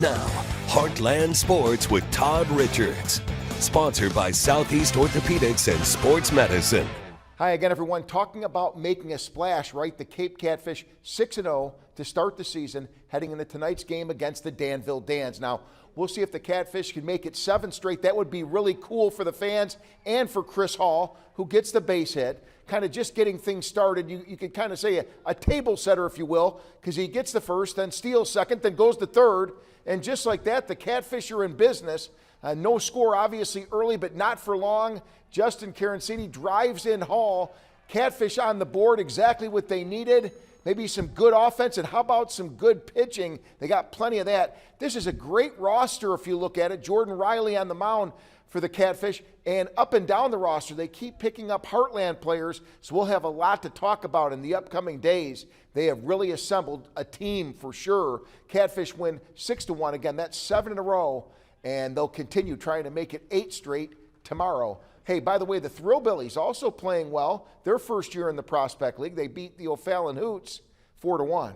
Now, Heartland Sports with Todd Richards. Sponsored by Southeast Orthopedics and Sports Medicine. Hi again, everyone. Talking about making a splash, right? The Cape Catfish 6-0 to start the season, heading into tonight's game against the Danville Dans. Now, we'll see if the Catfish can make it 7 straight. That would be really cool for the fans and for Chris Hall, who gets the base hit. Kind of just getting things started. You could kind of say a table setter, if you will, because he gets the first, then steals second, then goes to third. And just like that, the Catfish are in business. No score, obviously, early, but not for long. Justin Carancini drives in Hall. Catfish on the board, exactly what they needed. Maybe some good offense, and how about some good pitching? They got plenty of that. This is a great roster if you look at it. Jordan Riley on the mound for the Catfish, and up and down the roster, they keep picking up Heartland players, so we'll have a lot to talk about in the upcoming days. They have really assembled a team for sure. Catfish win 6-1. Again, that's 7 in a row, and they'll continue trying to make it 8 straight tomorrow. Hey, by the way, the Thrillbillies also playing well. Their first year in the Prospect League. They beat the O'Fallon Hoots 4-1.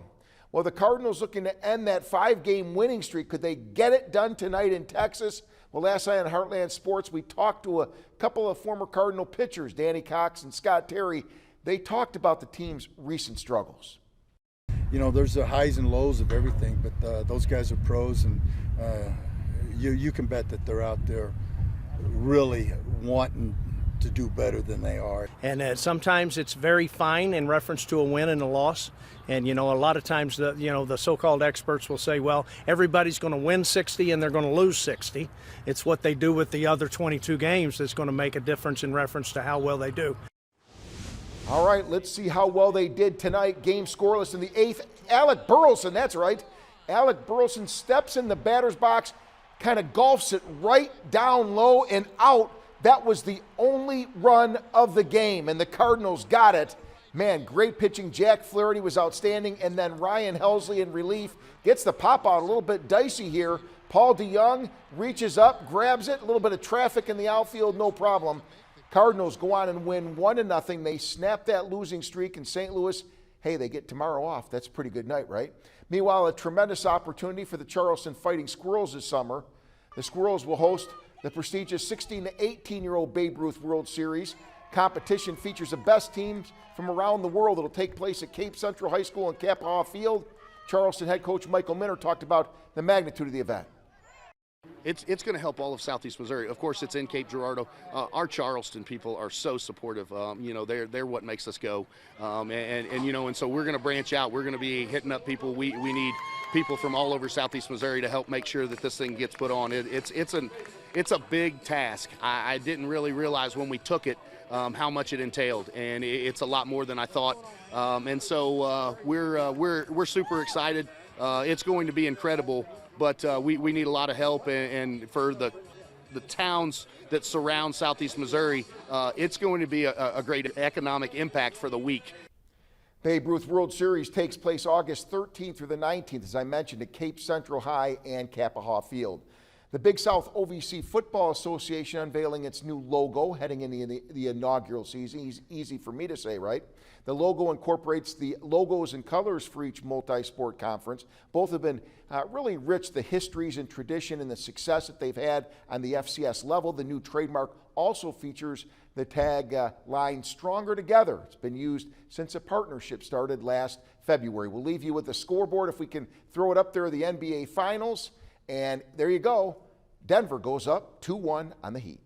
Well, the Cardinals looking to end that 5-game winning streak. Could they get it done tonight in Texas? Well, last night on Heartland Sports, we talked to a couple of former Cardinal pitchers, Danny Cox and Scott Terry. They talked about the team's recent struggles. You know, there's the highs and lows of everything, but those guys are pros, and you can bet that they're out there really wanting to do better than they are. And sometimes it's very fine in reference to a win and a loss. And, you know, a lot of times the so-called experts will say, well, everybody's going to win 60 and they're going to lose 60. It's what they do with the other 22 games that's going to make a difference in reference to how well they do. All right, let's see how well they did tonight. Game scoreless in the 8th. Alec Burleson, that's right. Alec Burleson steps in the batter's box, kind of golfs it right down low and out. That was the only run of the game, and the Cardinals got it. Man, great pitching. Jack Flaherty was outstanding, and then Ryan Helsley in relief gets the pop out. A little bit dicey here. Paul DeYoung reaches up, grabs it. A little bit of traffic in the outfield, no problem. Cardinals go on and win 1-0. They snap that losing streak in St. Louis. Hey, they get tomorrow off. That's a pretty good night, right? Meanwhile, a tremendous opportunity for the Charleston Fighting Squirrels this summer. The Squirrels will host the prestigious 16 to 18-year-old Babe Ruth World Series. Competition features the best teams from around the world. It'll take place at Cape Central High School and Kappaugh Field. Charleston head coach Michael Minner talked about the magnitude of the event. It's going to help all of Southeast Missouri. Of course, it's in Cape Girardeau. Our Charleston people are so supportive. You know, they're what makes us go. And so we're going to branch out. We're going to be hitting up people. We need people from all over Southeast Missouri to help make sure that this thing gets put on. It's a big task. I didn't really realize when we took it how much it entailed, and it's a lot more than I thought. So we're super excited. It's going to be incredible. But we need a lot of help, and for the towns that surround Southeast Missouri, it's going to be a great economic impact for the week. Babe Ruth World Series takes place August 13th through the 19th, as I mentioned, at Cape Central High and Kappaugh Field. The Big South OVC Football Association unveiling its new logo heading into the inaugural season. Easy for me to say, right? The logo incorporates the logos and colors for each multi-sport conference. Both have been really rich, the histories and tradition and the success that they've had on the FCS level. The new trademark also features the tag line Stronger Together. It's been used since a partnership started last February. We'll leave you with the scoreboard if we can throw it up there, the NBA Finals. And there you go. Denver goes up 2-1 on the Heat.